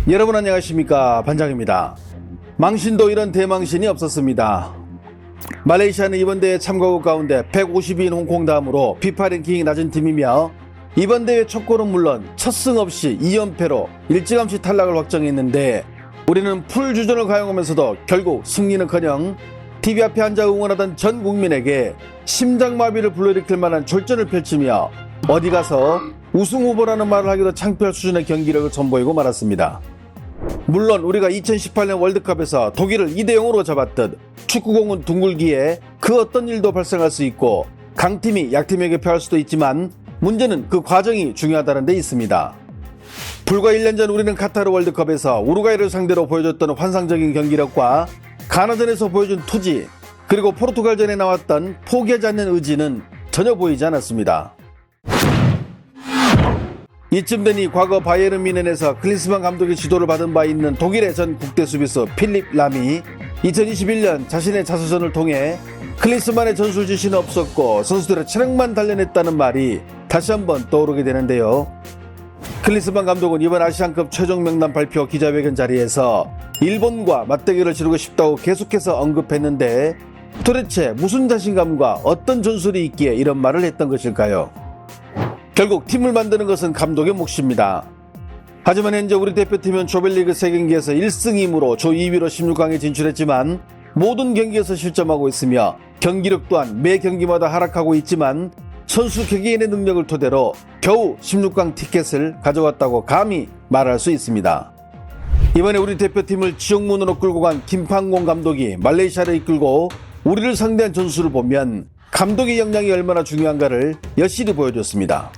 여러분 안녕하십니까, 반장입니다. 망신도 이런 대망신이 없었습니다. 말레이시아는 이번 대회 참가국 가운데 152인 홍콩 다음으로 피파 랭킹이 낮은 팀이며 이번 대회 첫 골은 물론 첫 승 없이 2연패로 일찌감치 탈락을 확정했는데 우리는 풀주전을 가용하면서도 결국 승리는커녕 TV 앞에 앉아 응원하던 전 국민에게 심장마비를 불러일으킬 만한 졸전을 펼치며 어디 가서 우승 후보라는 말을 하기도 창피할 수준의 경기력을 선보이고 말았습니다. 물론 우리가 2018년 월드컵에서 독일을 2대0으로 잡았듯 축구공은 둥글기에 그 어떤 일도 발생할 수 있고 강팀이 약팀에게 패할 수도 있지만 문제는 그 과정이 중요하다는 데 있습니다. 불과 1년 전 우리는 카타르 월드컵에서 우루과이를 상대로 보여줬던 환상적인 경기력과 가나전에서 보여준 투지, 그리고 포르투갈전에 나왔던 포기하지 않는 의지는 전혀 보이지 않았습니다. 이쯤 되니 과거 바이에른 뮌헨에서 클린스만 감독의 지도를 받은 바 있는 독일의 전 국대 수비수 필립 람이 2021년 자신의 자서전을 통해 클린스만의 전술 지시는 없었고 선수들의 체력만 단련했다는 말이 다시 한번 떠오르게 되는데요. 클린스만 감독은 이번 아시안컵 최종 명단 발표 기자회견 자리에서 일본과 맞대결을 치르고 싶다고 계속해서 언급했는데 도대체 무슨 자신감과 어떤 전술이 있기에 이런 말을 했던 것일까요? 결국 팀을 만드는 것은 감독의 몫입니다. 하지만 현재 우리 대표팀은 조별리그 3경기에서 1승 2무로 조 2위로 16강에 진출했지만 모든 경기에서 실점하고 있으며 경기력 또한 매 경기마다 하락하고 있지만 선수 개개인의 능력을 토대로 겨우 16강 티켓을 가져왔다고 감히 말할 수 있습니다. 이번에 우리 대표팀을 지옥문으로 끌고 간 김판공 감독이 말레이시아를 이끌고 우리를 상대한 전술을 보면 감독의 역량이 얼마나 중요한가를 여실히 보여줬습니다.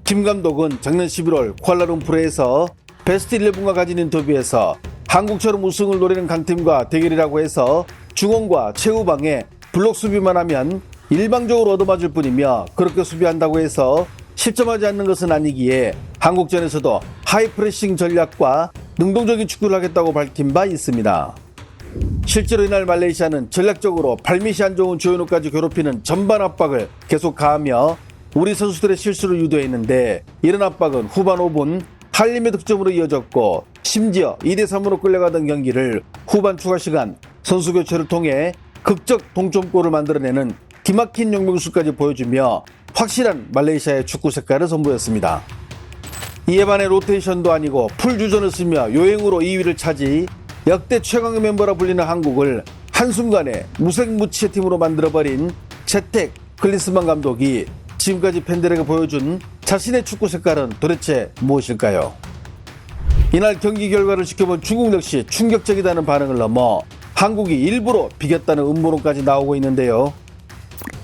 김 감독은 작년 11월 쿠알라룸푸르에서 베스트 11과 가진 인터뷰에서 한국처럼 우승을 노리는 강팀과 대결이라고 해서 중원과 최후방에 블록 수비만 하면 일방적으로 얻어맞을 뿐이며 그렇게 수비한다고 해서 실점하지 않는 것은 아니기에 한국전에서도 하이프레싱 전략과 능동적인 축구를 하겠다고 밝힌 바 있습니다. 실제로 이날 말레이시아는 전략적으로 발밑이 안 좋은 조현우까지 괴롭히는 전반 압박을 계속 가하며 우리 선수들의 실수를 유도했는데 이런 압박은 후반 5분 한림의 득점으로 이어졌고 심지어 2대3으로 끌려가던 경기를 후반 추가 시간 선수 교체를 통해 극적 동점골을 만들어내는 기막힌 용병술까지 보여주며 확실한 말레이시아의 축구 색깔을 선보였습니다. 이에 반해 로테이션도 아니고 풀주전을 쓰며 요행으로 2위를 차지 역대 최강의 멤버라 불리는 한국을 한순간에 무색무취의 팀으로 만들어버린 재택 클린스만 감독이 지금까지 팬들에게 보여준 자신의 축구 색깔은 도대체 무엇일까요? 이날 경기 결과를 지켜본 중국 역시 충격적이다는 반응을 넘어 한국이 일부러 비겼다는 음모론까지 나오고 있는데요.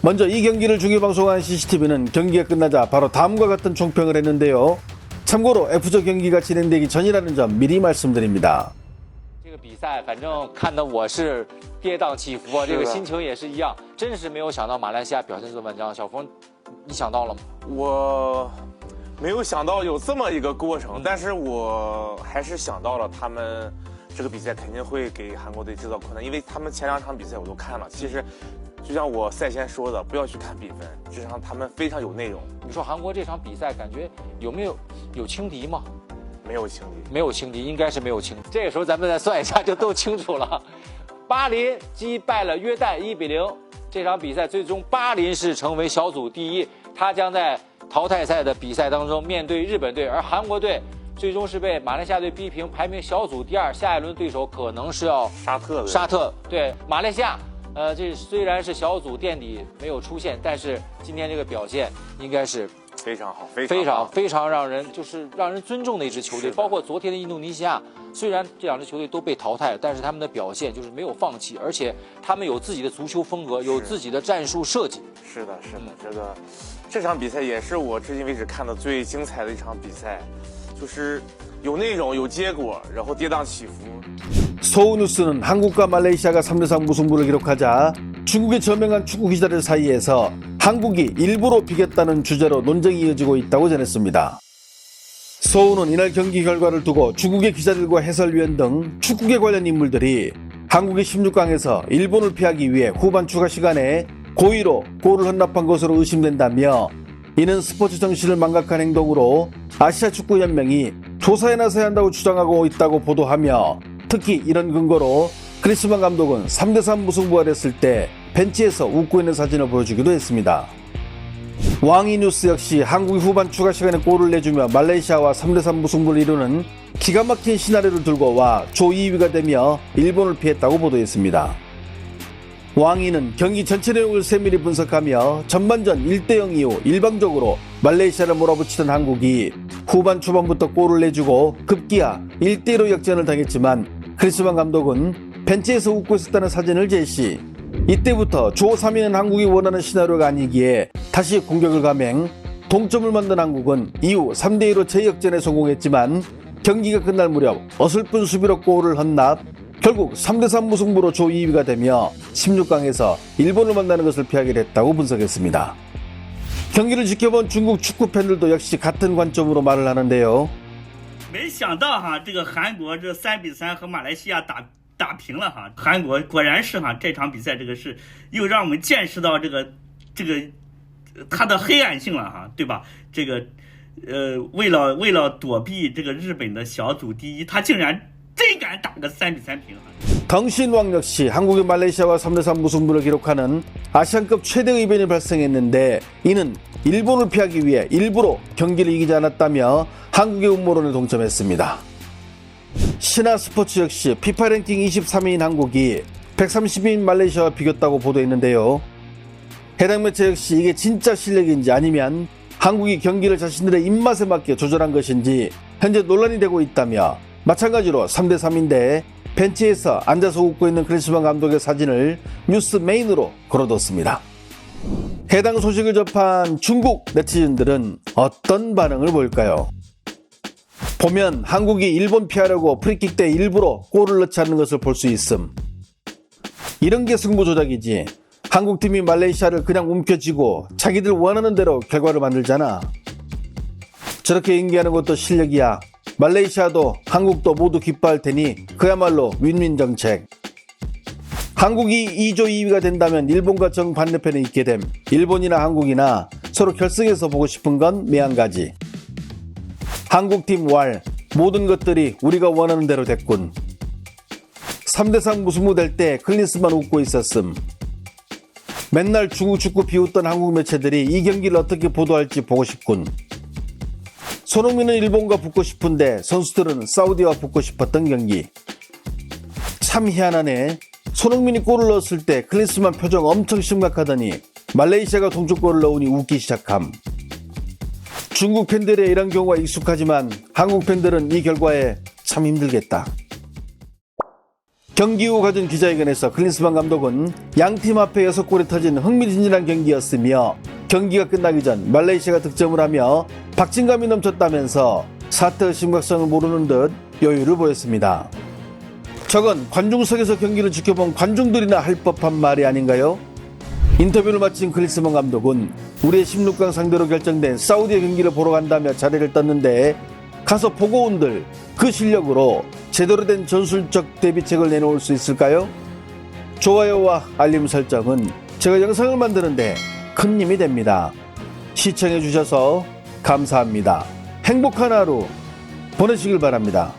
먼저 이 경기를 중계방송한 CCTV는 경기가 끝나자 바로 다음과 같은 총평을 했는데요. 참고로 F조 경기가 진행되기 전이라는 점 미리 말씀드립니다. 这个比赛反正看得我是跌宕起伏啊，这个心情也是一样，真是没有想到马来西亚表现这么稳当。小峰，你想到了吗？我没有想到有这么一个过程，但是我还是想到了他们这个比赛肯定会给韩国队制造困难，因为他们前2场比赛我都看了。其实，就像我赛前说的，不要去看比分，这场他们非常有内容。你说韩国这场比赛感觉有轻敌吗？没有轻敌，没有轻敌，应该是没有轻敌。这个时候咱们再算一下就都清楚了。巴林击败了约旦1-0，这场比赛最终巴林是成为小组第一，他将在淘汰赛的比赛当中面对日本队，而韩国队最终是被马来西亚队逼平，排名小组第2，下一轮对手可能是要沙特。对，马来西亚，这虽然是小组垫底没有出现，但是今天这个表现应该是非常好，非常让人尊重的一支球队。包括昨天的印度尼西亚，虽然这2支球队都被淘汰了，但是他们的表现就是没有放弃，而且他们有自己的足球风格，有自己的战术设计。是的，这场比赛也是我至今为止看的最精彩的一场比赛，就是有内容、有结果，然后跌宕起伏。 소우뉴스는 한국과 말레이시아가 3대3 무승부를 기록하자 중국의 저명한 축구 기자들 사이에서 한국이 일부러 비겼다는 주제로 논쟁이 이어지고 있다고 전했습니다. 소우는 이날 경기 결과를 두고 중국의 기자들과 해설위원 등 축구계 관련 인물들이 한국이 16강에서 일본을 피하기 위해 후반 추가 시간에 고의로 골을 헌납한 것으로 의심된다며 이는 스포츠 정신을 망각한 행동으로 아시아 축구연맹이 조사에 나서야 한다고 주장하고 있다고 보도하며 특히 이런 근거로 클리스만 감독은 3대3 무승부가 됐을 때 벤치에서 웃고 있는 사진을 보여주기도 했습니다. 왕이 뉴스 역시 한국이 후반 추가 시간에 골을 내주며 말레이시아와 3대3 무승부를 이루는 기가 막힌 시나리오를 들고 와 조 2위가 되며 일본을 피했다고 보도했습니다. 왕이는 경기 전체 내용을 세밀히 분석하며 전반전 1대0 이후 일방적으로 말레이시아를 몰아붙이던 한국이 후반 초반부터 골을 내주고 급기야 1대1로 역전을 당했지만 클리스만 감독은 벤치에서 웃고 있었다는 사진을 제시. 이때부터 조 3위는 한국이 원하는 시나리오가 아니기에 다시 공격을 감행. 동점을 만든 한국은 이후 3대2로 재역전에 성공했지만 경기가 끝날 무렵 어설픈 수비로 골을 헌납. 결국 3대3 무승부로 조 2위가 되며 16강에서 일본을 만나는 것을 피하게 됐다고 분석했습니다. 경기를 지켜본 중국 축구 팬들도 역시 같은 관점으로 말을 하는데요. 没想到哈，这个韩国这3-3和马来西亚打平了哈，韩国果然是哈这场比赛这个是又让我们见识到这个它的黑暗性了哈，对吧？这个为了躲避这个日本的小组第一，他竟然真敢打个3-3平。 덩신왕 역시 한국이 말레이시아와 3대3 무승부를 기록하는 아시안급 최대 이변이 발생했는데 이는 일본을 피하기 위해 일부러 경기를 이기지 않았다며 한국의 음모론에 동참했습니다. 신화스포츠 역시 피파 랭킹 23위인 한국이 130위인 말레이시아와 비겼다고 보도했는데요. 해당 매체 역시 이게 진짜 실력인지 아니면 한국이 경기를 자신들의 입맛에 맞게 조절한 것인지 현재 논란이 되고 있다며 마찬가지로 3대3인데 벤치에서 앉아서 웃고 있는 클리스만 감독의 사진을 뉴스 메인으로 걸어뒀습니다. 해당 소식을 접한 중국 네티즌들은 어떤 반응을 보일까요? 보면 한국이 일본 피하려고 프리킥 때 일부러 골을 넣지 않는 것을 볼 수 있음. 이런 게 승부 조작이지. 한국팀이 말레이시아를 그냥 움켜쥐고 자기들 원하는 대로 결과를 만들잖아. 저렇게 연기하는 것도 실력이야. 말레이시아도 한국도 모두 기뻐할 테니 그야말로 윈윈 정책. 한국이 2조 2위가 된다면 일본과 정반대편에 있게 됨. 일본이나 한국이나 서로 결승에서 보고 싶은 건 매한가지. 한국팀 왈, 모든 것들이 우리가 원하는 대로 됐군. 3대3 무승부 될 때 클린스만 웃고 있었음. 맨날 중국 축구 비웃던 한국 매체들이 이 경기를 어떻게 보도할지 보고 싶군. 손흥민은 일본과 붙고 싶은데 선수들은 사우디와 붙고 싶었던 경기. 참 희한하네. 손흥민이 골을 넣었을 때 클린스만 표정 엄청 심각하더니 말레이시아가 동점골을 넣으니 웃기 시작함. 중국 팬들의 이런 경우가 익숙하지만 한국 팬들은 이 결과에 참 힘들겠다. 경기 후 가진 기자회견에서 클린스만 감독은 양팀 앞에 6골이 터진 흥미진진한 경기였으며 경기가 끝나기 전 말레이시아가 득점을 하며 박진감이 넘쳤다면서 사태의 심각성을 모르는 듯 여유를 보였습니다. 저건 관중석에서 경기를 지켜본 관중들이나 할 법한 말이 아닌가요? 인터뷰를 마친 클린스만 감독은 우리의 16강 상대로 결정된 사우디의 경기를 보러 간다며 자리를 떴는데 가서 보고 온들 그 실력으로 제대로 된 전술적 대비책을 내놓을 수 있을까요? 좋아요와 알림 설정은 제가 영상을 만드는데 큰 힘이 됩니다. 시청해 주셔서 감사합니다. 행복한 하루 보내시길 바랍니다.